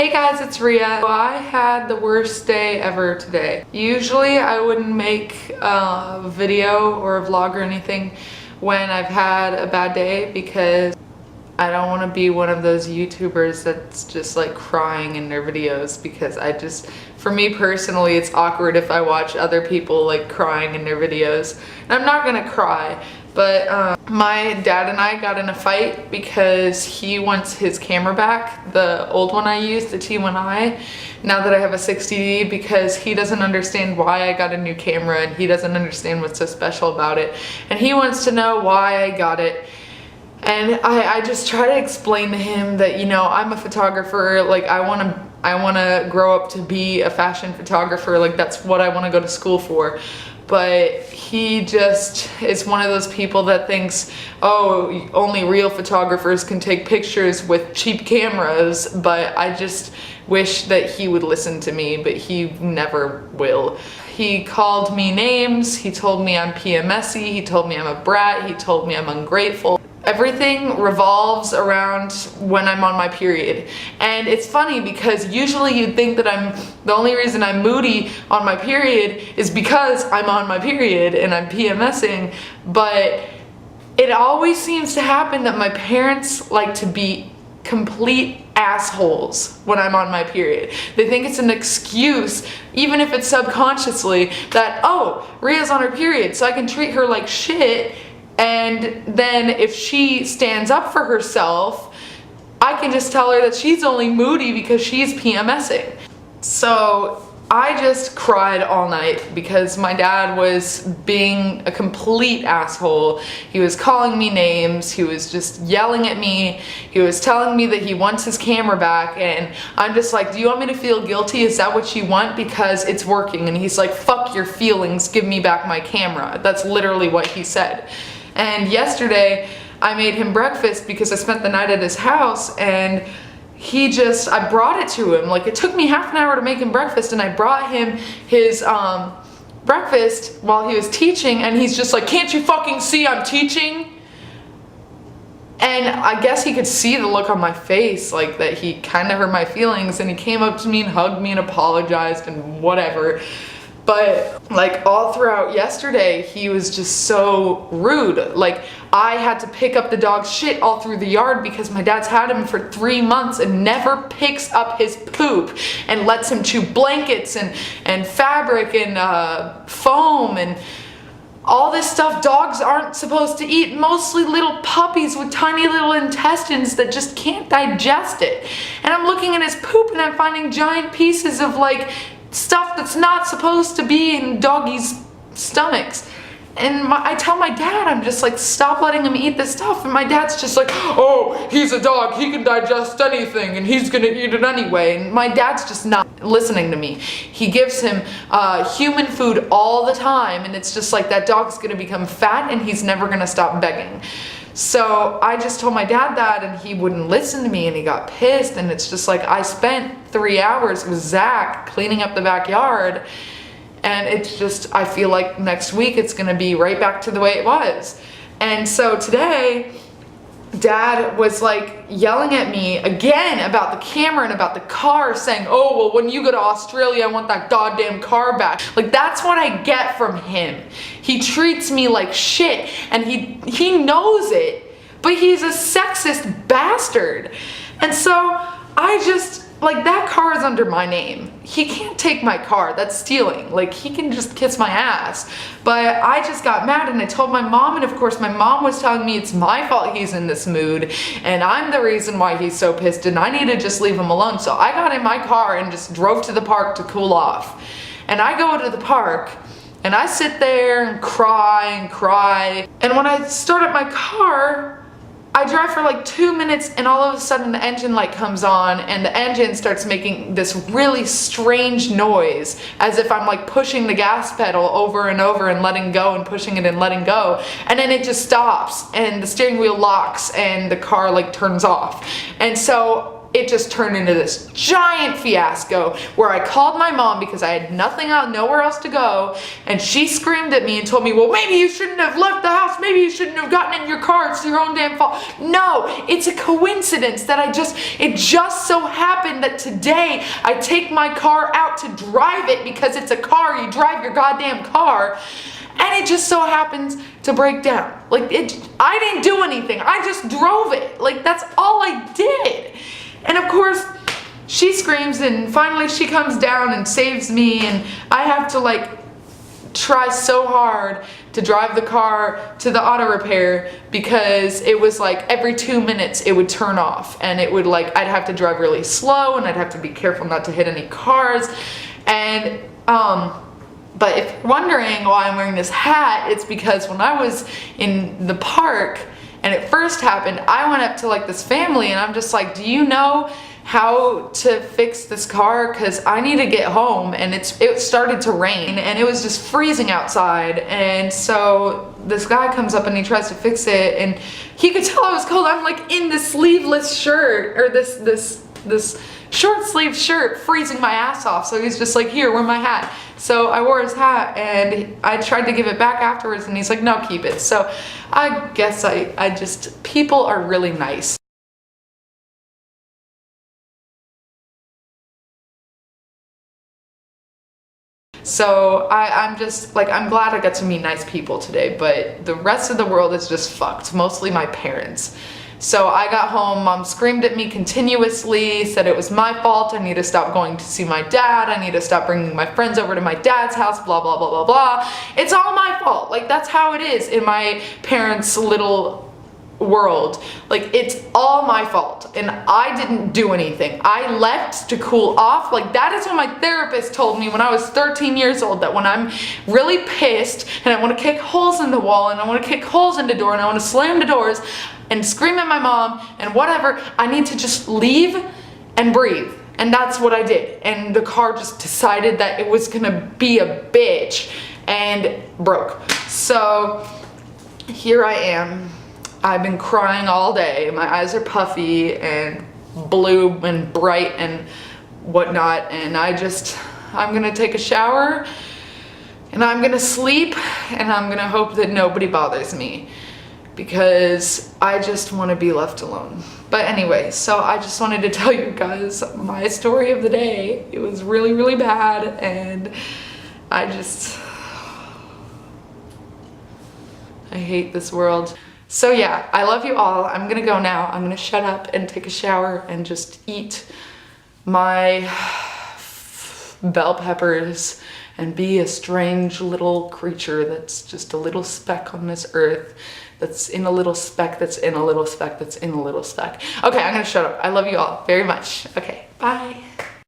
Hey guys, it's Ria. I had the worst day ever today. Usually I wouldn't make a video or a vlog or anything when I've had a bad day because I don't want to be one of those YouTubers that's just like crying in their videos, because for me personally, it's awkward if I watch other people like crying in their videos. And I'm not gonna cry, but my dad and I got in a fight because he wants his camera back, the old one I used, the T1i, now that I have a 60D, because he doesn't understand why I got a new camera and he doesn't understand what's so special about it. And he wants to know why I got it. And I just try to explain to him that, you know, I'm a photographer, like I wanna grow up to be a fashion photographer, like that's what I wanna go to school for. But he just is one of those people that thinks, oh, only real photographers can take pictures with cheap cameras. But I just wish that he would listen to me, but he never will. He called me names, he told me I'm PMSy, he told me I'm a brat, he told me I'm ungrateful. Everything revolves around when I'm on my period. And it's funny because usually you'd think that the only reason I'm moody on my period is because I'm on my period and I'm PMSing, but it always seems to happen that my parents like to be complete assholes when I'm on my period. They think it's an excuse, even if it's subconsciously, that, oh, Ria's on her period, so I can treat her like shit. And then if she stands up for herself, I can just tell her that she's only moody because she's PMSing. So I just cried all night because my dad was being a complete asshole. He was calling me names, he was just yelling at me, he was telling me that he wants his camera back, and I'm just like, do you want me to feel guilty? Is that what you want? Because it's working. And he's like, fuck your feelings, give me back my camera. That's literally what he said. And yesterday I made him breakfast because I spent the night at his house, and I brought it to him. Like, it took me half an hour to make him breakfast, and I brought him his breakfast while he was teaching, and he's just like, can't you fucking see I'm teaching? And I guess he could see the look on my face, like that he kind of hurt my feelings, and he came up to me and hugged me and apologized and whatever. But like all throughout yesterday, he was just so rude. Like, I had to pick up the dog's shit all through the yard because my dad's had him for 3 months and never picks up his poop and lets him chew blankets and fabric and foam and all this stuff dogs aren't supposed to eat, mostly little puppies with tiny little intestines that just can't digest it. And I'm looking at his poop and I'm finding giant pieces of like stuff that's not supposed to be in doggies' stomachs. And I tell my dad, I'm just like, stop letting him eat this stuff. And my dad's just like, oh, he's a dog, he can digest anything and he's gonna eat it anyway. And my dad's just not listening to me. He gives him human food all the time, and it's just like, that dog's gonna become fat and he's never gonna stop begging. So I just told my dad that, and he wouldn't listen to me, and he got pissed. And it's just like, I spent 3 hours with Zach cleaning up the backyard, and it's just, I feel like next week it's gonna be right back to the way it was. And so today, Dad was like yelling at me again about the camera and about the car, saying, oh, well, when you go to Australia, I want that goddamn car back. Like, that's what I get from him. He treats me like shit, and he knows it, but he's a sexist bastard. And so I just, like, that car is under my name. He can't take my car, that's stealing. Like, he can just kiss my ass. But I just got mad, and I told my mom, and of course my mom was telling me it's my fault he's in this mood, and I'm the reason why he's so pissed, and I need to just leave him alone. So I got in my car and just drove to the park to cool off. And I go to the park, and I sit there and cry and cry. And when I start up my car, I drive for like 2 minutes, and all of a sudden the engine light comes on, and the engine starts making this really strange noise, as if I'm like pushing the gas pedal over and over and letting go and pushing it and letting go. And then it just stops, and the steering wheel locks, and the car like turns off. And so it just turned into this giant fiasco where I called my mom because I had nowhere else to go, and she screamed at me and told me, well, maybe you shouldn't have left the house, maybe you shouldn't have gotten in your car, it's your own damn fault. No, it's a coincidence that it just so happened that today I take my car out to drive it because it's a car, you drive your goddamn car, and it just so happens to break down. Like, I didn't do anything, I just drove it. Like, that's all I did. And of course, she screams, and finally she comes down and saves me, and I have to like try so hard to drive the car to the auto repair because it was like every 2 minutes it would turn off, and it would like, I'd have to drive really slow and I'd have to be careful not to hit any cars. And but if you're wondering why I'm wearing this hat, it's because when I was in the park and it first happened, I went up to like this family and I'm just like, do you know how to fix this car? Because I need to get home. And it started to rain and it was just freezing outside. And so this guy comes up and he tries to fix it, and he could tell I was cold. I'm like in this sleeveless shirt, or this short sleeved shirt, freezing my ass off. So he's just like, here, wear my hat. So I wore his hat and I tried to give it back afterwards, and he's like, no, keep it. So I guess I just, people are really nice. So I'm just like, I'm glad I got to meet nice people today, but the rest of the world is just fucked, mostly my parents. So I got home, mom screamed at me continuously, said it was my fault, I need to stop going to see my dad, I need to stop bringing my friends over to my dad's house, blah, blah, blah, blah, blah. It's all my fault. Like, that's how it is in my parents' little world. Like, it's all my fault, and I didn't do anything. I left to cool off. Like, that is what my therapist told me when I was 13 years old, that when I'm really pissed and I want to kick holes in the wall and I want to kick holes in the door and I want to slam the doors and scream at my mom and whatever, I need to just leave and breathe. And that's what I did. And the car just decided that it was gonna be a bitch and broke. So here I am. I've been crying all day. My eyes are puffy and blue and bright and whatnot. And I'm gonna take a shower and I'm gonna sleep, and I'm gonna hope that nobody bothers me, because I just want to be left alone. But anyway, so I just wanted to tell you guys my story of the day. It was really, really bad, and I hate this world. So yeah, I love you all. I'm gonna go now. I'm gonna shut up and take a shower and just eat my bell peppers and be a strange little creature that's just a little speck on this earth, that's in a little speck, that's in a little speck, that's in a little speck. Okay, I'm gonna shut up. I love you all very much. Okay, bye.